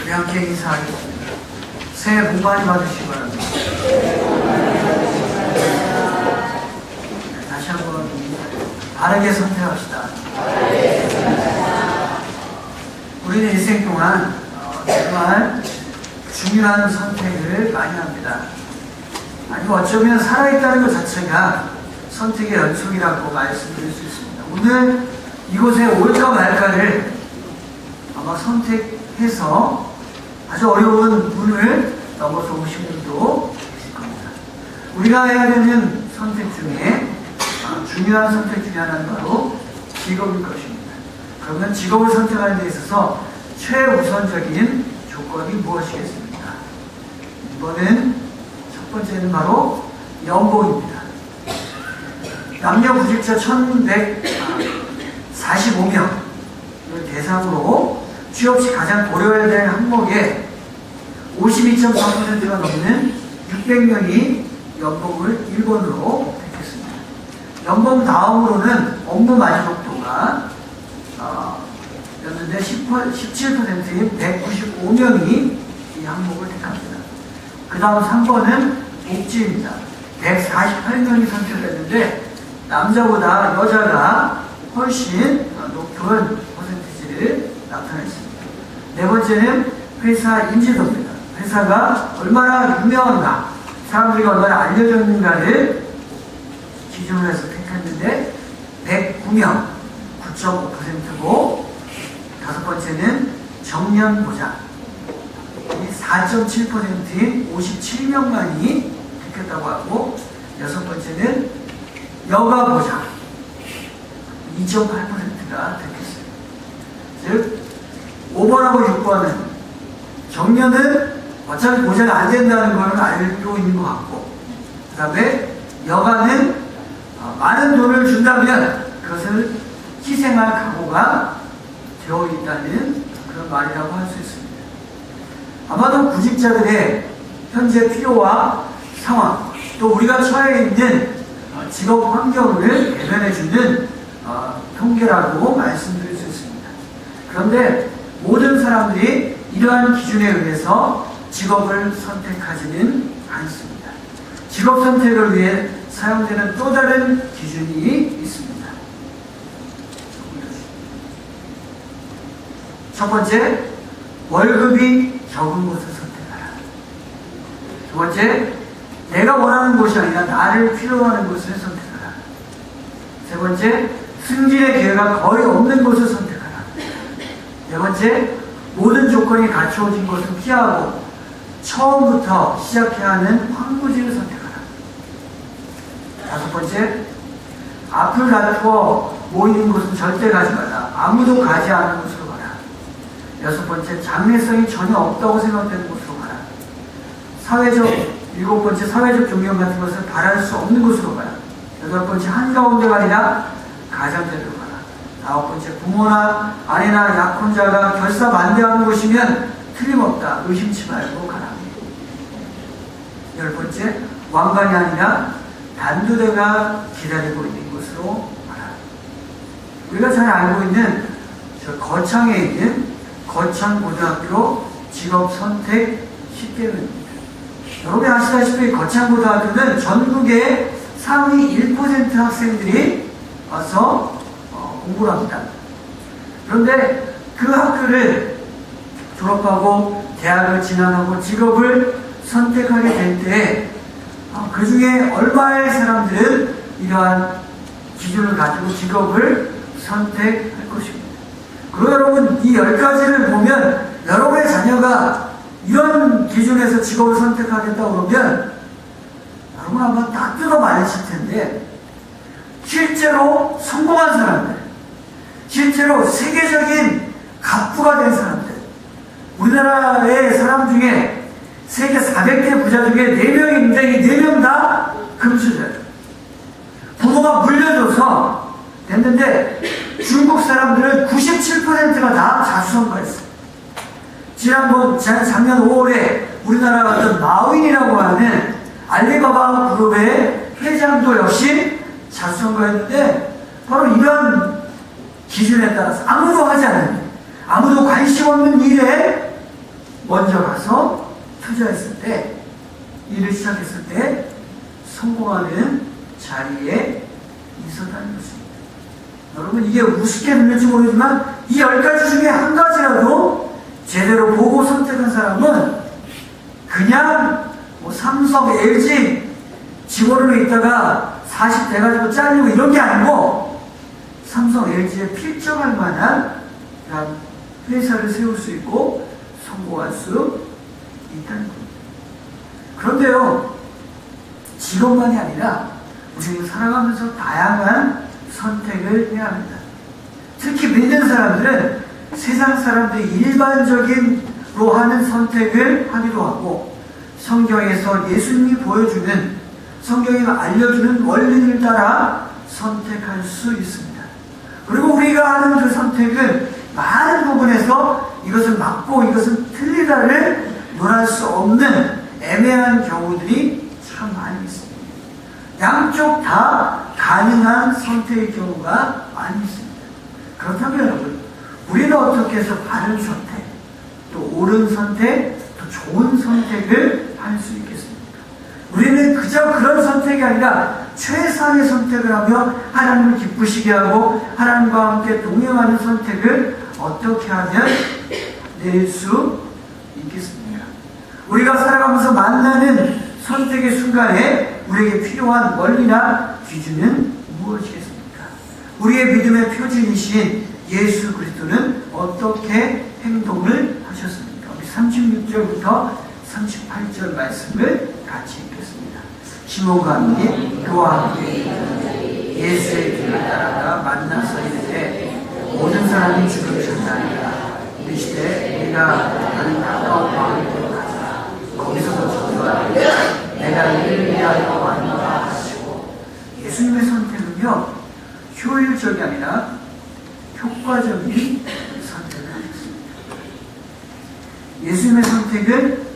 우리 함께 인사하겠습니다. 새해 복 많이 받으시기 바랍니다. 다시 한번 바르게 선택합시다. 우리는 인생 동안 정말 중요한 선택을 많이 합니다. 아니 어쩌면 살아있다는 것 자체가 선택의 연속이라고 말씀드릴 수 있습니다. 오늘 이곳에 올까 말까를 아마 선택해서 아주 어려운 문을 넘어서 오신 분도 계실 겁니다. 우리가 해야 되는 선택 중에 중요한 선택 중에 하나는 바로 직업일 것입니다. 그러면 직업을 선택하는 데 있어서 최우선적인 조건이 무엇이겠습니까? 이번은 첫 번째는 바로 연봉입니다. 남녀 구직자 1145명을 대상으로 취업 시 가장 고려해야 될 항목에 52.4%가 넘는 600명이 연봉을 1번으로 택했습니다. 연봉 다음으로는 업무 만족도가 였는데 17%인 195명이 이 항목을 택합니다. 그 다음 3번은 복지입니다. 148명이 선택했는데 남자보다 여자가 훨씬 높은 퍼센티지를 나타냈습니다. 네 번째는 회사 인지도입니다. 회사가 얼마나 유명한가, 사람들이 얼마나 알려졌는가를 기준으로 해서 택했는데 109명, 9.5%고 다섯 번째는 정년 보장, 4.7%인 57명만이 택했다고 하고 여섯 번째는 여가 보장, 2.8%가 택했어요. 즉 5번하고 6번은 정년은 어차피 보장이 안 된다는 걸 알고 있는 것 같고, 그 다음에 여가는 많은 돈을 준다면 그것을 희생할 각오가 되어 있다는 그런 말이라고 할 수 있습니다. 아마도 구직자들의 현재 필요와 상황, 또 우리가 처해 있는 직업 환경을 대변해주는 통계라고 말씀드릴 수 있습니다. 그런데 모든 사람들이 이러한 기준에 의해서 직업을 선택하지는 않습니다. 직업 선택을 위해 사용되는 또 다른 기준이 있습니다. 첫 번째, 월급이 적은 곳을 선택하라. 두 번째, 내가 원하는 곳이 아니라 나를 필요로 하는 곳을 선택하라. 세 번째, 승진의 기회가 거의 없는 곳을 선택하라. 네 번째, 모든 조건이 갖추어진 것을 피하고 처음부터 시작해야 하는 황무지를 선택하라. 다섯 번째, 앞을 다투어 모이는 곳은 절대 가지 말라. 아무도 가지 않은 곳으로 가라. 여섯 번째, 장래성이 전혀 없다고 생각되는 곳으로 가라. 일곱 번째, 사회적 존경 같은 것을 바랄 수 없는 곳으로 가라. 여덟 번째, 한가운데가 아니라 가장자리로 가라. 아홉 번째, 부모나 아내나 약혼자가 결사반대하는 곳이면 틀림없다. 의심치 말고 가라. 열 번째, 왕관이 아니라 단두대가 기다리고 있는 곳으로 가라. 우리가 잘 알고 있는 저 거창에 있는 거창고등학교 직업선택 시계입니다. 여러분이 아시다시피 거창고등학교는 전국의 상위 1% 학생들이 와서 공부를 합니다. 그런데 그 학교를 졸업하고 대학을 진학하고 직업을 선택하게 될 때 그 중에 얼마의 사람들은 이러한 기준을 가지고 직업을 선택할 것입니다. 그리고 여러분, 이 10가지를 보면 여러분의 자녀가 이런 기준에서 직업을 선택하겠다고 그러면 여러분 아마 딱 뜯어 말리실 텐데, 실제로 성공한 사람들, 실제로 세계적인 갑부가 된 사람들, 우리나라의 사람 중에 세계 400대 부자 중에 4명이 있는데 이 4명 다 금수저예요. 부모가 물려줘서 됐는데 중국 사람들은 97%가 다 자수성가했어요. 작년 5월에 우리나라 어떤 마윈이라고 하는 알리바바 그룹의 회장도 역시 자수성가했는데, 바로 이런 기준에 따라서 아무도 하지 않는, 아무도 관심 없는 일에 먼저 가서 투자했을 때, 일을 시작했을 때 성공하는 자리에 있었다는 것입니다. 여러분, 이게 우습게 들릴지 모르지만 이 10가지 중에 한 가지라도 제대로 보고 선택한 사람은 그냥 삼성, LG 직원으로 있다가 40 돼가지고 잘리고 이런 게 아니고 삼성, LG에 필적할 만한 회사를 세울 수 있고 성공할 수 있다는 겁니다. 그런데요, 직업만이 아니라 우리는 살아가면서 다양한 선택을 해야 합니다. 특히 믿는 사람들은 세상 사람들이 일반적인로 하는 선택을 하기도 하고 성경에서 예수님이 보여주는, 성경이 알려주는 원리를 따라 선택할 수 있습니다. 그리고 우리가 하는 그 선택은 많은 부분에서 이것은 맞고 이것은 틀리다를 논할 수 없는 애매한 경우들이 참 많이 있습니다. 양쪽 다 가능한 선택의 경우가 많이 있습니다. 그렇다면 여러분, 우리는 어떻게 해서 바른 선택, 또 옳은 선택, 또 좋은 선택을 할 수 있겠습니까? 우리는 그저 그런 선택이 아니라 최상의 선택을 하며 하나님을 기쁘시게 하고 하나님과 함께 동행하는 선택을 어떻게 하면 낼 수 있겠습니까? 우리가 살아가면서 만나는 선택의 순간에 우리에게 필요한 원리나 기준은 무엇이겠습니까? 우리의 믿음의 표준이신 예수 그리스도는 어떻게 행동을 하셨습니까? 우리 36절부터 38절 말씀을 같이 읽겠습니다. 시몬과 함께 그와 함께 예수의 길을 따라가 만나서 이르되 모든 사람이 주를 찾나니라. 이르시되 우리가 가는 가까운 마을로 가자. 거기서도 전도하리라. 내가 이를 위하여 왔노라 하시고, 예수님의 선택은요, 효율적이 아니라 효과적인 선택을 하셨습니다. 예수님의 선택은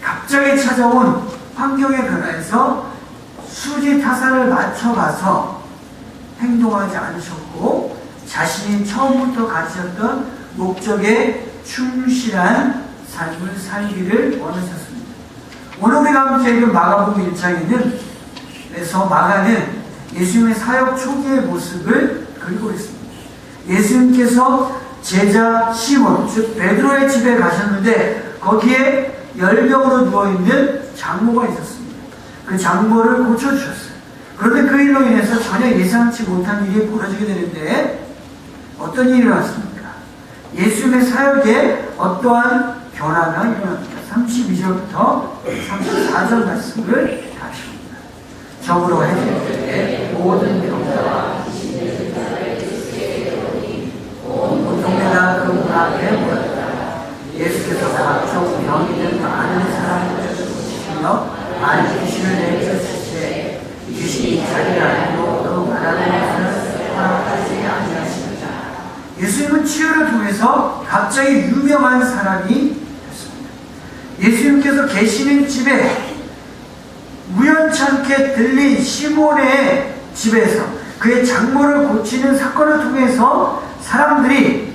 갑자기 찾아온 환경의 변화에서 수지타산을 맞춰가서 행동하지 않으셨고 자신이 처음부터 가지셨던 목적에 충실한 삶을 살기를 원하셨습니다. 오늘 우리가 함께 읽은 마가복음 1장에는 마가는 예수님의 사역 초기의 모습을 그리고 있습니다. 예수님께서 제자 시몬, 즉 베드로의 집에 가셨는데 거기에 열병으로 누워있는 장모가 있었습니다. 그 장모를 고쳐주셨어요. 그런데 그 일로 인해서 전혀 예상치 못한 일이 벌어지게 되는데 어떤 일이 일어났습니까? 예수님의 사역에 어떠한 변화가 일어납니다. 32절부터 34절 말씀을 다시 봅니다. 적으로 해줄 때에 모든 병자와 온 동네가 그 문 앞에 모였다. 예수께서 각종 병이 든 많은 사람들을 고치시며 많은 귀신을 내쫓으시되 귀신이 자기 안으로 그 말하는 것을 허락하지 아니하십니다. 예수님은 치유를 통해서 갑자기 유명한 사람이 됐습니다. 예수님께서 계시는 집에 우연찮게 들린 시몬의 집에서 그의 장모를 고치는 사건을 통해서 사람들이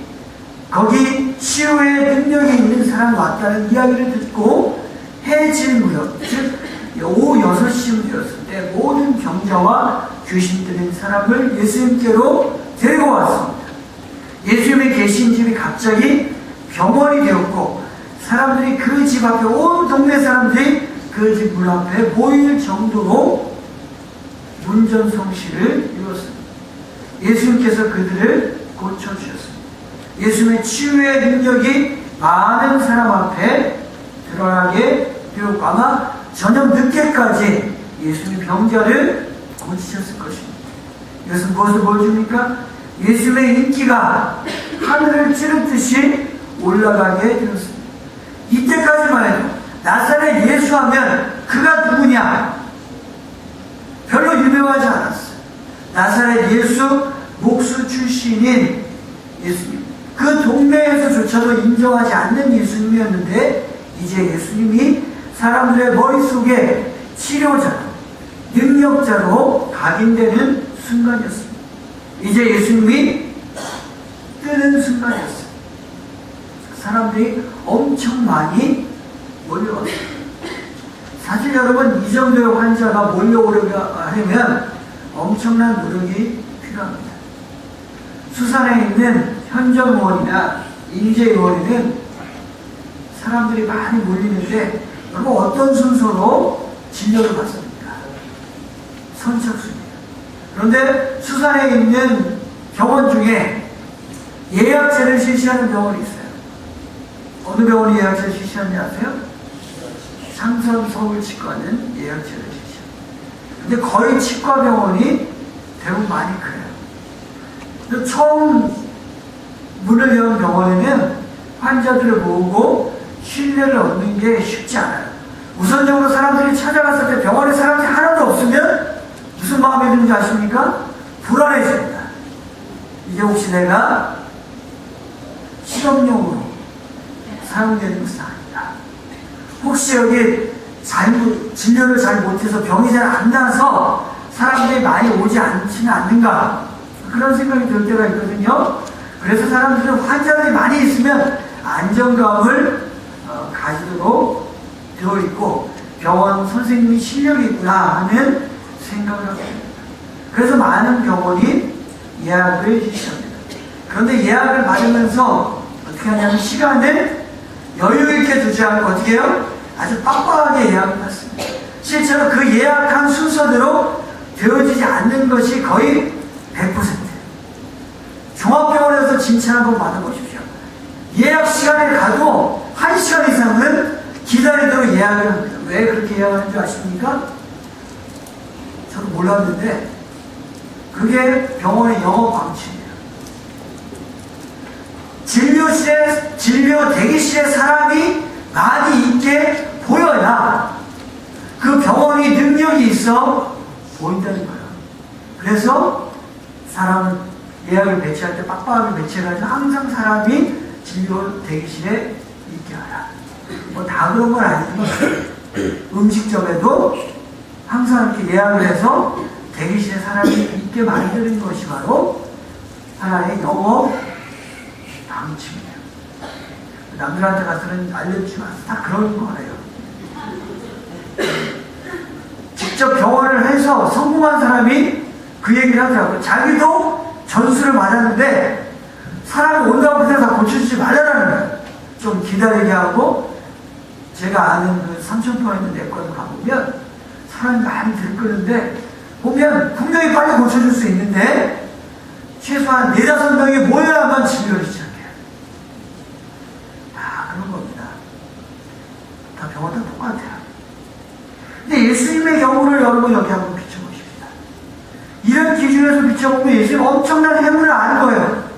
거기 치유의 능력이 있는 사람 왔다는 이야기를 듣고 해질 무렵, 즉 오후 6시쯤 되었을 때 모든 병자와 귀신 들린 사람을 예수님께로 데리고 왔습니다. 예수님의 계신 집이 갑자기 병원이 되었고 사람들이 그 집 앞에, 온 동네 사람들이 그 집 문 앞에 모일 정도로 문전성시를 이뤘습니다. 예수님께서 그들을 고쳐주셨습니다. 예수님의 치유의 능력이 많은 사람 앞에 드러나게 되었고 아마 저녁 늦게까지 예수님이 병자를 고치셨을 것입니다. 이것은 무엇을 보여줍니까? 예수님의 인기가 하늘을 찌르듯이 올라가게 되었습니다. 이때까지만 해도 나사렛 예수 하면 그가 누구냐? 별로 유명하지 않았어요. 나사렛 예수, 목수 출신인 예수님, 그 동네에서조차도 인정하지 않는 예수님이었는데 이제 예수님이 사람들의 머릿속에 치료자로, 능력자로 각인되는 순간이었습니다. 이제 예수님이 뜨는 순간이었어요. 사람들이 엄청 많이 몰려왔어요. 사실 여러분, 이 정도의 환자가 몰려오려면 엄청난 노력이 필요합니다. 수산에 있는 현정원이나 인재원에는 사람들이 많이 몰리는데 여러분, 어떤 순서로 진료를 받습니까? 선착순이에요. 그런데 수산에 있는 병원 중에 예약제를 실시하는 병원이 있어요. 어느 병원이 예약제를 실시하는지 아세요? 삼성서울치과는 예약제를 실시합니다. 근데 거의 치과병원이 대부분 많이 그래요. 처음 문을 연 병원에는 환자들을 모으고 신뢰를 얻는 게 쉽지 않아요. 우선적으로 사람들이 찾아갔을 때 병원에 사람들이 하나도 없으면 무슨 마음이 드는지 아십니까? 불안해집니다. 이게 혹시 내가 실험용으로 사용되는 것은 아니다. 혹시 여기 진료를 잘 못해서 병이 잘 안 나서 사람들이 많이 오지 않지는 않는가, 그런 생각이 들 때가 있거든요. 그래서 사람들은 환자들이 많이 있으면 안정감을 가지도록 되어 있고 병원 선생님이 실력이 있구나 하는 생각을 합니다. 그래서 많은 병원이 예약을 실시합니다. 그런데 예약을 받으면서 어떻게 하냐면 시간을 여유 있게 두지 않고 어떻게 해요? 아주 빡빡하게 예약을 받습니다. 실제로 그 예약한 순서대로 되어지지 않는 것이 거의 100%예요. 종합병원에서 진찰 한번 받아보십시오. 예약 시간에 가도 1시간 이상은 기다리도록 예약을 합니다. 왜 그렇게 예약하는 줄 아십니까? 저도 몰랐는데 그게 병원의 영업 방침이에요. 진료 대기실에 사람이 많이 있게 보여야 그 병원이 능력이 있어 보인다는 거예요. 그래서 사람을 예약을 배치할 때 빡빡하게 배치해가지고 항상 사람이 진료 대기실에 있게 하라. 뭐 다 그런 건 아니지만 음식점에도 항상 이렇게 예약을 해서 대기실에 사람이 있게 만드는 것이 바로 하나의 영업 방침이에요. 남들한테 가서는 알려주지 마세요. 다 그런 거예요. 직접 병원을 해서 성공한 사람이 그 얘기를 하더라고요. 자기도 전수를 받았는데 사람이 온다고 해서 다 고쳐주지 말라는 거예요. 좀 기다리게 하고, 제가 아는 그 삼천포에 있는 내과도 가보면 사람이 많이 들끓는데 보면 분명히 빨리 고쳐줄 수 있는데 최소한 4-5명이 모여야만 진료를 시작해요. 그런 겁니다. 다 병원 다 똑같아요. 근데 예수님의 경우를 여러분 여기 한번 비춰보십시다. 이런 기준에서 비춰보면 예수님 엄청난 해물을 아는 거예요.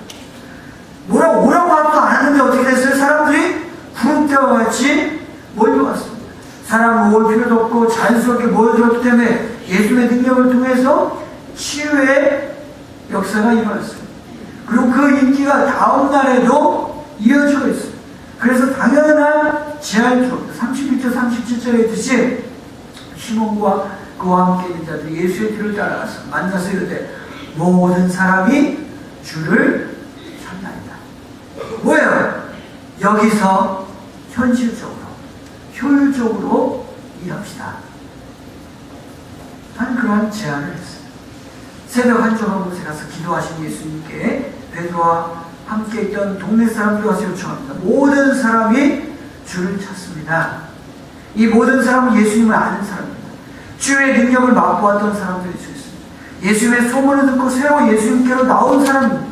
오라고 하지도 않았는데 어떻게 됐어요? 사람들이 구름대와 같이 몰려왔습니다. 사람 모을 필요도 없고 자연스럽게 모여들었기 때문에 예수님의 능력을 통해서 치유의 역사가 일어났습니다. 그리고 그 인기가 다음 날에도 이어지고 있습니다. 그래서 당연한 제한적으로 36절 37절에 있듯이 시몬과 그와 함께 있는 자들이 예수의 뒤를 따라가서 만나서 이르되 모든 사람이 주를 찾나이다. 뭐예요? 여기서 현실적으로 효율적으로 일합시다 하는 그러한 제안을 했어요. 새벽 한조한 곳에 가서 기도하신 예수님께 베드로와 함께 있던 동네 사람들이 와서 요청합니다. 모든 사람이 주를 찾습니다. 이 모든 사람은 예수님을 아는 사람입니다. 주의 능력을 맛보았던 사람들이 있습니다. 예수님의 소문을 듣고 새로 예수님께로 나온 사람입니다.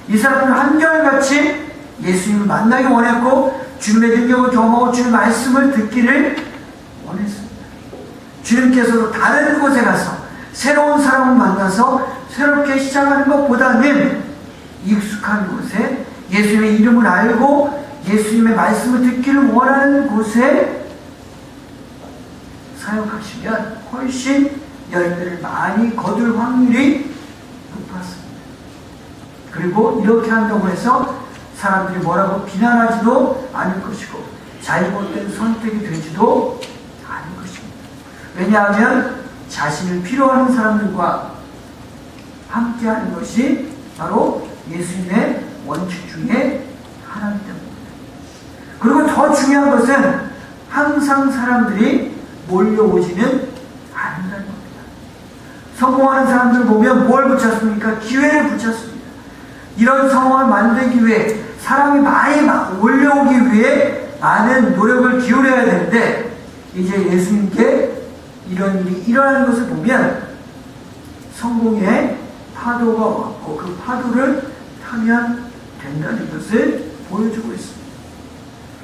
이 사람들은 한결같이 예수님을 만나기 원했고 주님의 능력을 경험하고 주님의 말씀을 듣기를 원했습니다. 주님께서도 다른 곳에 가서 새로운 사람을 만나서 새롭게 시작하는 것보다는 익숙한 곳에 예수님의 이름을 알고 예수님의 말씀을 듣기를 원하는 곳에 사역하시면 훨씬 열매를 많이 거둘 확률이 높았습니다. 그리고 이렇게 한다고 해서 사람들이 뭐라고 비난하지도 않을 것이고 잘못된 선택이 되지도 않을 것입니다. 왜냐하면 자신을 필요하는 사람들과 함께하는 것이 바로 예수님의 원칙 중에 하나이기 때문입니다. 그리고 더 중요한 것은 항상 사람들이 몰려오지는 않는다는 겁니다. 성공하는 사람들 보면 뭘 붙잡습니까? 기회를 붙잡습니다. 이런 상황을 만들기 위해 사람이 많이 몰려오기 위해 많은 노력을 기울여야 되는데 이제 예수님께 이런 일이 일어나는 것을 보면 성공의 파도가 왔고 그 파도를 타면 된다는 것을 보여주고 있습니다.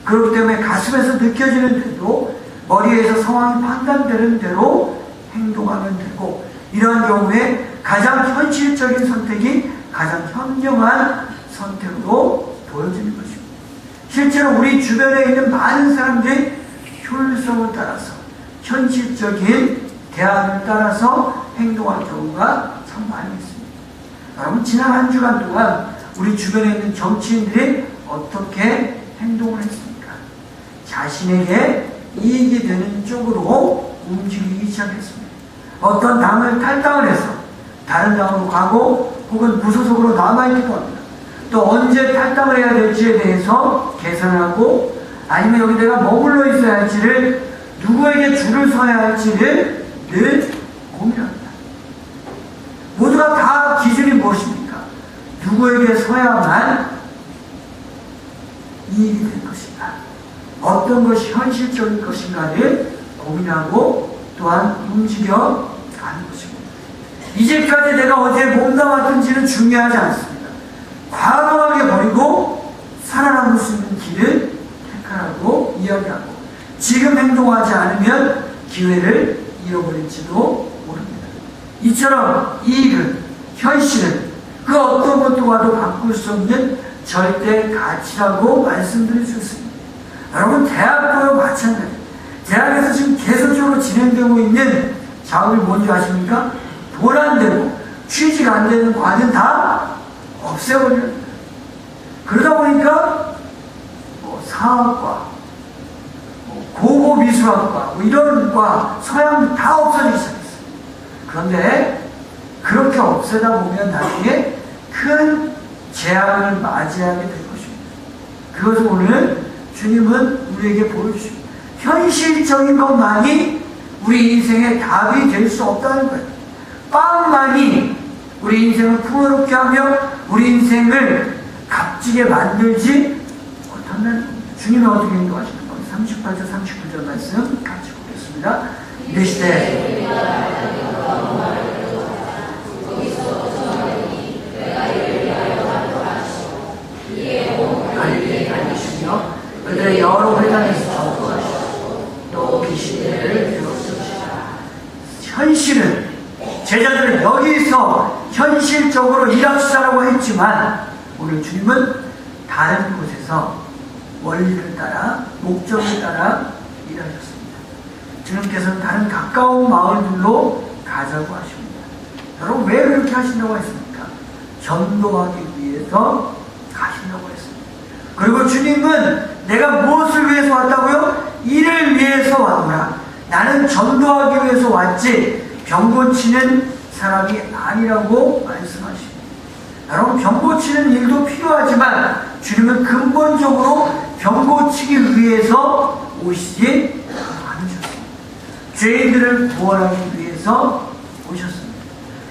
그렇기 때문에 가슴에서 느껴지는 대로 머리에서 상황이 판단되는 대로 행동하면 되고 이러한 경우에 가장 현실적인 선택이 가장 현명한 선택으로 보여지는 것입니다. 실제로 우리 주변에 있는 많은 사람들이 효율성을 따라서 현실적인 대안을 따라서 행동할 경우가 참 많이 있습니다. 여러분 지난 한 주간 동안 우리 주변에 있는 정치인들이 어떻게 행동을 했습니까? 자신에게 이익이 되는 쪽으로 움직이기 시작했습니다. 어떤 당을 탈당을 해서 다른 당으로 가고 혹은 무소속으로 남아있기도 합니다. 또 언제 탈당을 해야 될지에 대해서 계산하고 아니면 여기 내가 머물러 있어야 할지를 누구에게 줄을 서야 할지를 늘 고민합니다. 모두가 다 기준이 무엇입니까? 누구에게 서야만 이익이 될 것인가? 어떤 것이 현실적인 것인가를 고민하고 또한 움직여 가는 것입니다. 이제까지 내가 어디에 몸담았든지는 중요하지 않습니다. 과감하게 버리고 살아남을 수 있는 길을 택하라고 이야기하고 지금 행동하지 않으면 기회를 잃어버릴지도 모릅니다. 이처럼 이익은 현실은 그 어떤 것과도 바꿀 수 없는 절대 가치라고 말씀드릴 수 있습니다. 여러분 대학도 마찬가지. 대학에서 지금 계속적으로 진행되고 있는 작업이 뭔지 아십니까? 돈 안 되고 취직 안 되는 과는 다 없애버려요. 그러다 보니까 사학과, 고고미술학과 이런 과 서양도 다 없어지기 시작했어요. 그런데 그렇게 없애다 보면 나중에 큰 재앙을 맞이하게 될 것입니다. 그것을 오늘 주님은 우리에게 보여주십니다. 현실적인 것만이 우리 인생의 답이 될 수 없다는 거예요. 빵만이 우리 인생을 풍요롭게 하며 우리 인생을 값지게 만들지 못한다는 겁니다. 주님은 어떻게 행동하시는 건지 38절 39절 말씀 같이 보겠습니다. 이르시되 갈릴리에 다니시며 그들의 여러 회당에서 전도하시고 또 귀신들을 들었으시라. 현실은 제자들은 여기서 현실적으로 일합시다라고 했지만 오늘 주님은 다른 곳에서 원리를 따라 목적을 따라 일하셨습니다. 주님께서는 다른 가까운 마을들로 가자고 하십니다. 여러분 왜 그렇게 하신다고 했습니까? 전도하기 위해서 가신다고 했습니다. 그리고 주님은 내가 무엇을 위해서 왔다고요? 이를 위해서 왔노라. 나는 전도하기 위해서 왔지 병 고치는 사람이 아니라고 말씀하십니다. 여러분 병 고치는 일도 필요하지만 주님은 근본적으로 병 고치기 위해서 오시지 않으셨습니다. 죄인들을 구원하기 위해서 오셨습니다.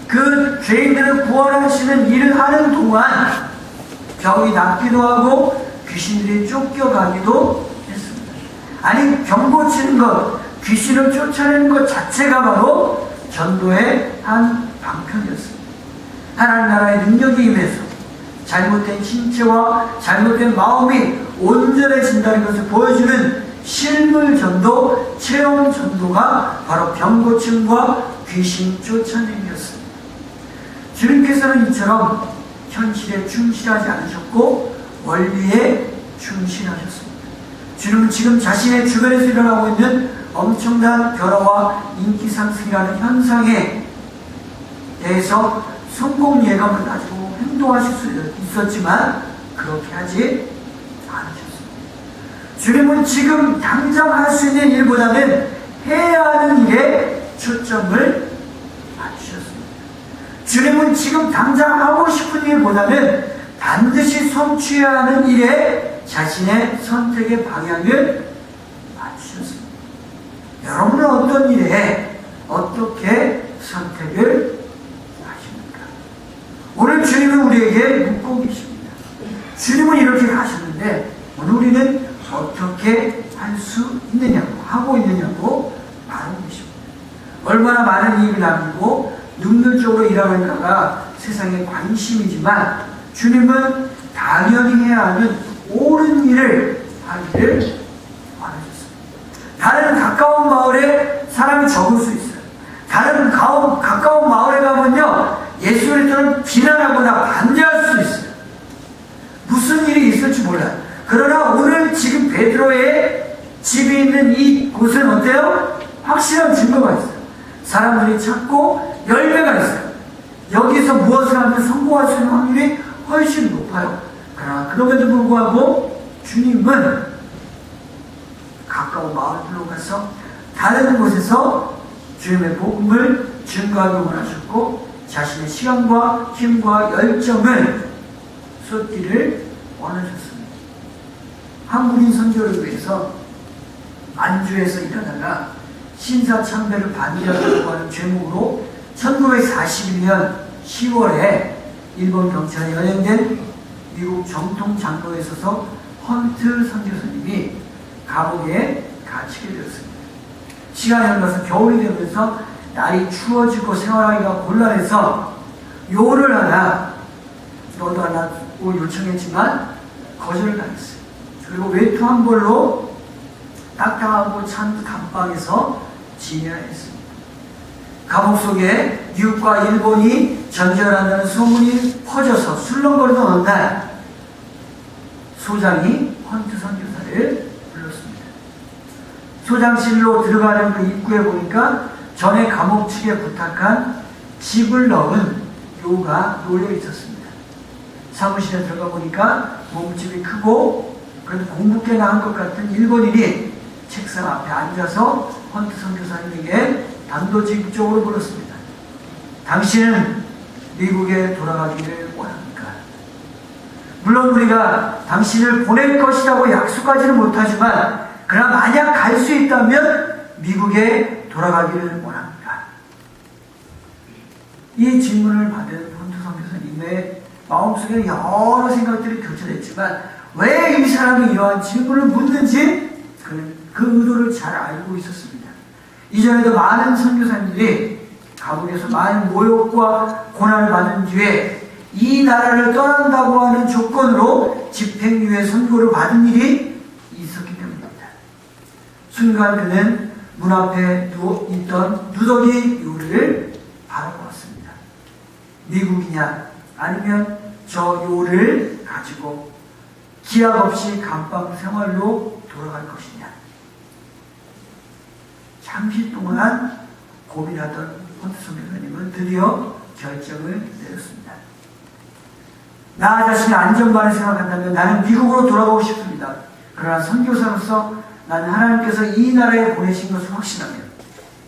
그 죄인들을 구원하시는 일을 하는 동안 병이 낫기도 하고 귀신들이 쫓겨가기도 했습니다. 아니 병 고치는 것, 귀신을 쫓아내는 것 자체가 바로 전도의 한 방편이었습니다. 하나님 나라의 능력이 임해서 잘못된 신체와 잘못된 마음이 온전해진다는 것을 보여주는 실물 전도, 체험 전도가 바로 병 고침과 귀신 쫓아냄이었습니다. 주님께서는 이처럼 현실에 충실하지 않으셨고 원리에 충실하셨습니다. 주님은 지금 자신의 주변에서 일어나고 있는 엄청난 변화와 인기 상승이라는 현상에 대해서 성공 예감을 가지고 행동하실 수 있었지만 그렇게 하지 않으셨습니다. 주님은 지금 당장 할 수 있는 일보다는 해야 하는 일에 초점을 맞추셨습니다. 주님은 지금 당장 하고 싶은 일보다는 반드시 성취해야 하는 일에 자신의 선택의 방향을 맞추셨습니다. 여러분은 어떤 일에 어떻게 선택을 하십니까? 오늘 주님은 우리에게 묻고 계십니다. 주님은 이렇게 가셨는데 오늘 우리는 어떻게 할 수 있느냐고, 하고 있느냐고 말하고 계십니다. 얼마나 많은 이익을 남기고 능률적으로 일하는가가 세상의 관심이지만 주님은 당연히 해야 하는 옳은 일을 하기를 원하셨습니다. 다른 가까운 마을에 사람이 적을 수 있어요. 다른 가까운 마을에 가면요, 예수 그리스도를 비난하거나 반대할 수 있어요. 무슨 일이 있을지 몰라요. 그러나 오늘 지금 베드로의 집이 있는 이 곳은 어때요? 확실한 증거가 있어요. 사람들이 찾고 열매가 있어요. 여기서 무엇을 하면 성공할 수 있는 확률이 훨씬 높아요. 그러나 그럼에도 불구하고 주님은 가까운 마을로 가서 다른 곳에서 주님의 복음을 증거하기 원하셨고 자신의 시간과 힘과 열정을 쏟기를 원하셨습니다. 한국인 선교를 위해서 만주에서 일하다가 신사참배를 반대하려고 하는 제목으로 1941년 10월에 일본 경찰에 연행된 미국 정통 장로에 있어서 헌트 선교사님이 감옥에 갇히게 되었습니다. 시간이 흘러서 겨울이 되면서 날이 추워지고 생활하기가 곤란해서 요를 하나 너도 하나고 요청했지만 거절을 당했어요. 그리고 외투 한 벌로 딱딱하고 찬 감방에서 지내야 했습니다. 감옥 속에 미국과 일본이 전쟁한다는 소문이 퍼져서 술렁거리던 어느 날 소장이 헌트 선교사를 불렀습니다. 소장실로 들어가는 그 입구에 보니까 전에 감옥 측에 부탁한 집을 넣은 요가 놓여 있었습니다. 사무실에 들어가 보니까 몸집이 크고 그래도 공부께 나은 것 같은 일본인이 책상 앞에 앉아서 헌트 선교사님에게 단도직입적으로 물었습니다. 당신은 미국에 돌아가기를 원합니까? 물론 우리가 당신을 보낼 것이라고 약속하지는 못하지만 그러나 만약 갈 수 있다면 미국에 돌아가기를 원합니다. 이 질문을 받은 헌트 선교사님의 마음속에 여러 생각들이 교차됐지만 왜 이 사람이 이러한 질문을 묻는지 그 의도를 잘 알고 있었습니다. 이전에도 많은 선교사님들이 감옥에서 많은 모욕과 고난을 받은 뒤에 이 나라를 떠난다고 하는 조건으로 집행유예 선고를 받은 일이 있었기 때문입니다. 순간 그는 문 앞에 누워있던 누더기 요를 바라보았습니다. 미국이냐 아니면 저 요를 가지고 기약 없이 감방 생활로 돌아갈 것이냐. 잠시 동안 고민하던 헌트 선교사님은 드디어 결정을 내렸습니다. 나 자신의 안전만을 생각한다면 나는 미국으로 돌아가고 싶습니다. 그러나 선교사로서 나는 하나님께서 이 나라에 보내신 것을 확신하며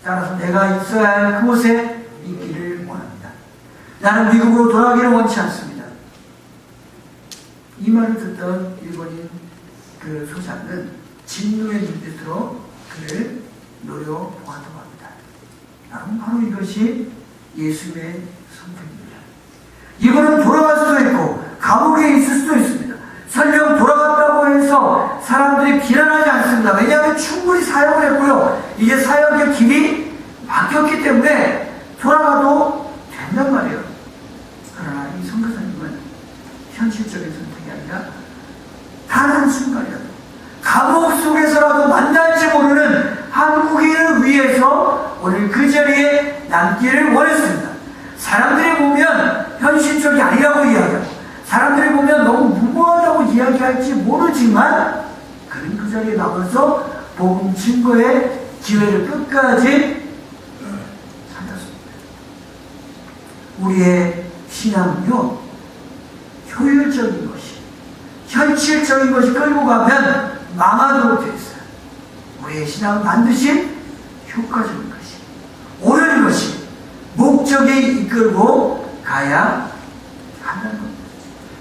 따라서 내가 있어야 할 그곳에 있기를 원합니다. 나는 미국으로 돌아가기를 원치 않습니다. 이 말을 듣던 일본인 그 소장은 진노의 눈빛으로 그를 노려보았다고 합니다. 여러분, 바로 이것이 예수님의 선택입니다. 이분은 돌아갈 수도 있고 감옥에 있을 수도 있습니다. 설령 돌아갔다고 해서 사람들이 비난하지 않습니다. 왜냐하면 충분히 사역을 했고요. 이제 사역의 길이 바뀌었기 때문에 돌아가도 된단 말이에요. 그러나 이 선교사님은 현실적인 선택이 아니라 단 한순간이라도 감옥 속에서라도 만날지 모르는 한국인을 위해서 오늘 그 자리에 남기를 원했습니다. 사람들이 보면 현실적이 아니라고 이야기하고 사람들이 보면 너무 무모하다고 이야기할지 모르지만 그는 그 자리에 남아서 복음 증거의 기회를 끝까지 살았습니다. 우리의 신앙은요, 효율적인 것이, 현실적인 것이 끌고 가면 망하도록 되어 있어요. 우리의 신앙은 반드시 효과적인 것이, 옳은 것이, 목적이 이끌고 가야 한다는 겁니다.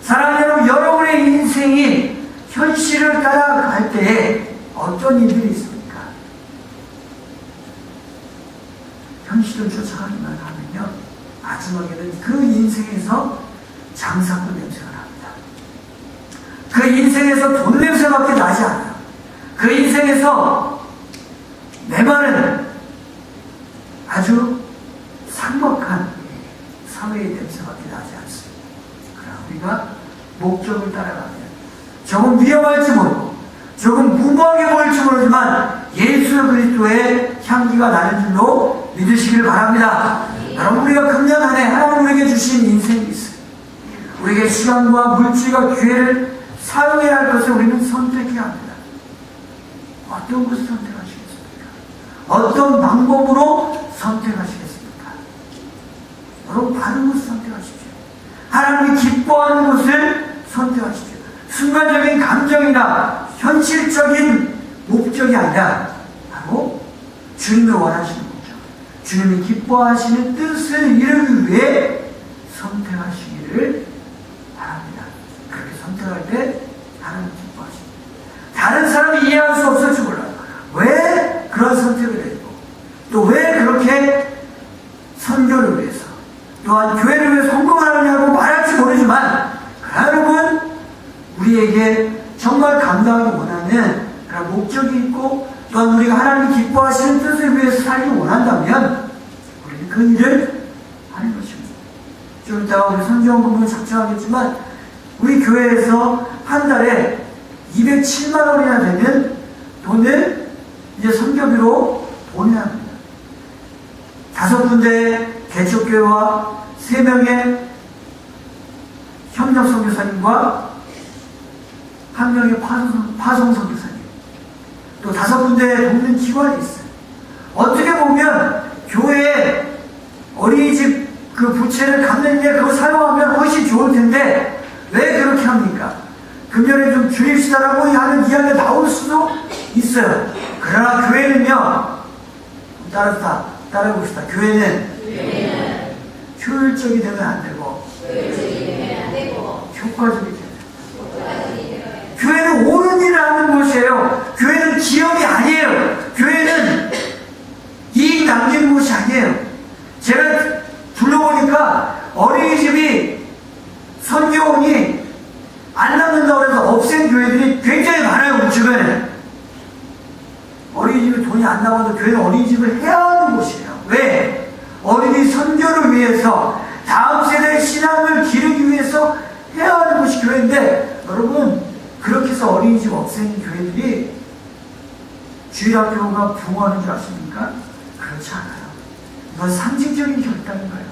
사랑하는 여러분, 여러분의 인생이 현실을 따라갈 때에 어떤 일들이 있습니까? 현실을 쫓아가기만 하면요, 마지막에는 그 인생에서 장사꾼 냄새가 납니다. 그 인생에서 돈 냄새밖에 나지 않아요. 그 인생에서 메마른 아주 삭막한 사회의 냄새밖에 나지 않습니다. 그러나 우리가 목적을 따라가면 조금 위험할지 모르고 조금 무모하게 보일지 모르지만 예수 그리스도의 향기가 나는 줄로 믿으시길 바랍니다. 여러분, 우리가 금년 한 해 하나님 우리에게 주신 인생이 있어요. 우리에게 시간과 물질과 기회를 사용해야 할 것을 우리는 선택해야 합니다. 어떤 것을 선택하시겠습니까? 어떤 방법으로 선택하시겠습니까? 여러분, 바른 것을 선택하십시오. 하나님이 기뻐하는 것을 선택하십시오. 순간적인 감정이나 현실적인 목적이 아니라 바로 주님을 원하시는 목적, 주님이 기뻐하시는 뜻을 이루기 위해 선택하시기를 바랍니다. 그렇게 선택할 때 하나님 기뻐하십니다. 다른 사람이 이해할 수 없을지 몰라요. 왜 그런 선택을 했고 또 왜 그렇게 선교를 위해서 또한 교회를 위해 성공하느냐고 말할지 모르지만, 그러나 여러분, 우리에게 정말 감당하기 원하는 그런 목적이 있고 또한 우리가 하나님 기뻐하시는 뜻을 위해서 살기 원한다면 우리는 그 일을 하는 것입니다. 좀 이따가 우리 선지원금을 작성하겠지만 우리 교회에서 한 달에 207만 원이나 되는 돈을 이제 선교비로 보내야 합니다. 5군데 개척교회와 3명의 협력 선교사님과 1명의 파송 선교사님, 또 5군데 돕는 기관이 있어요. 어떻게 보면 교회에 어린이집 그 부채를 갚는 게 그거 사용하면 훨씬 좋을 텐데 왜 그렇게 합니까? 금년에 좀 줄입시다라고 하는 이야기가 나올 수도 있어요. 그러나 교회는요, 따라해봅시다. 교회는 효율적이 되면 안 되고 효과적이 되면. 교회는 옳은 일을 하는 곳이에요. 교회는 기업이 아니에요. 교회는 이익 남기는 곳이 아니에요. 제가 둘러보니까 어린이집이 선교원이 안 남는다고 해서 없앤 교회들이 굉장히 많아요. 우리 주변에. 어린이집에 돈이 안 나와도 교회는 어린이집을 해야 하는 곳이에요. 왜? 어린이 선교를 위해서, 다음 세대의 신앙을 기르기 위해서 해야 하는 곳이 교회인데, 여러분, 그렇게 해서 어린이집 없앤 교회들이 주일학교가 부흥하는 줄 아십니까? 그렇지 않아요. 이건 상징적인 결단인 거예요.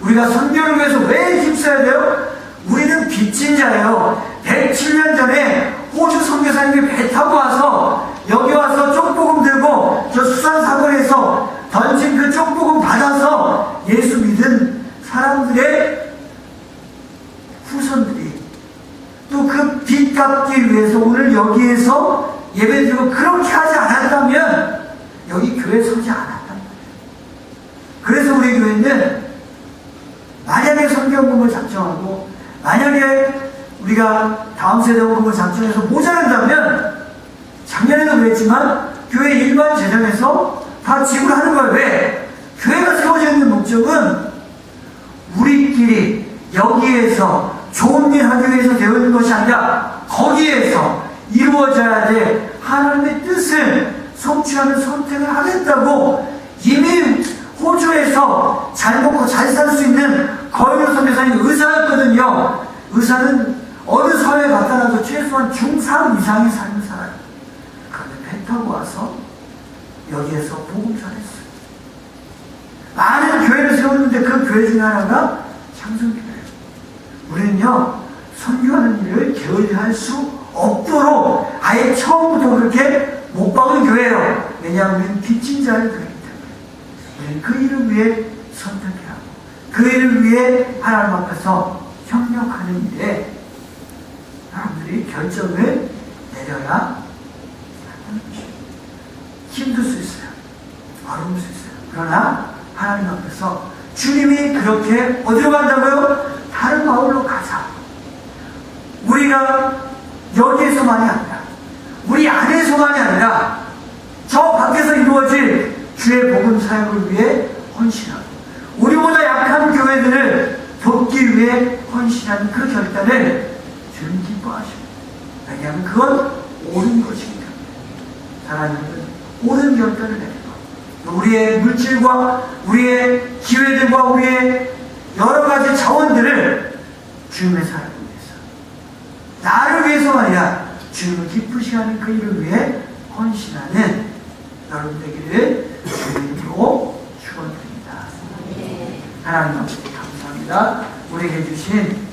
우리가 선교를 위해서 왜 힘써야 돼요? 우리는 빚진 자예요. 107년 전에 호주 선교사님이 배 타고 와서 여기 와서 쪽복음 들고 저 수산사거리에서 던진 그 쪽복음 받아서 예수 믿은 사람들의 후손들이 또 그 빚 갚기 위해서 오늘 여기에서 예배드리고 그렇게 하지 않았다면 여기 교회에 서지 않았단 말이에요. 그래서 우리 교회는 만약에 선교헌금을 작정하고 만약에 우리가 다음 세대 헌금을 작정해서 모자란다면 작년에도 그랬지만 교회 일반 재정에서 다 지불하는 거예요. 왜? 교회가 세워져 있는 목적은 우리끼리 여기에서 좋은 일 하기 위해서 되어 있는 것이 아니라 거기에서 이루어져야 될 하나님의 뜻을 성취하는 선택을 하겠다고 이미 호주에서 잘 먹고 잘 살 수 있는 거인호 선교사님 의사였거든요. 의사는 어느 사회에 갖다 놔도 최소한 중3 이상의 삶을 살아요. 그런데 배 타고 와서 여기에서 복음전했어요. 많은 교회를 세웠는데 그 교회 중에 하나가 창성교회예요. 우리는요, 선교하는 일을 게을리할 수 없도록 아예 처음부터 그렇게 못 박은 교회예요. 왜냐하면 우리는 빚진 자를 교회이기 때문에 우리는 그 일을 위해 선택해야 하고 그 일을 위해 하나님 앞에서 협력하는 일에 여러분들이 결정을 내려야 하는 것입니다. 힘들 수 있어요. 어려울 수 있어요. 그러나 하나님 앞에서 주님이 그렇게 어디로 간다고요? 다른 마을로 가자. 우리가 여기에서만이 아니라, 우리 안에서만이 아니라 저 밖에서 이루어질 주의 복음 사역을 위해 헌신하고 우리보다 약한 교회들을 돕기 위해 헌신하는 그 결단을 주님 기뻐하십니다. 왜냐하면 그건 옳은 것입니다. 하나님은 옳은 결단을 내리고 우리의 물질과 우리의 기회들과 우리의 여러 가지 자원들을 주님의 사역을 위해서, 나를 위해서가 아니라 주님을 기쁘시게 하는 그 일을 위해 헌신하는 여러분 되기를 주님으로 축원드립니다. 하나님 아버지 감사합니다. 우리에게 주신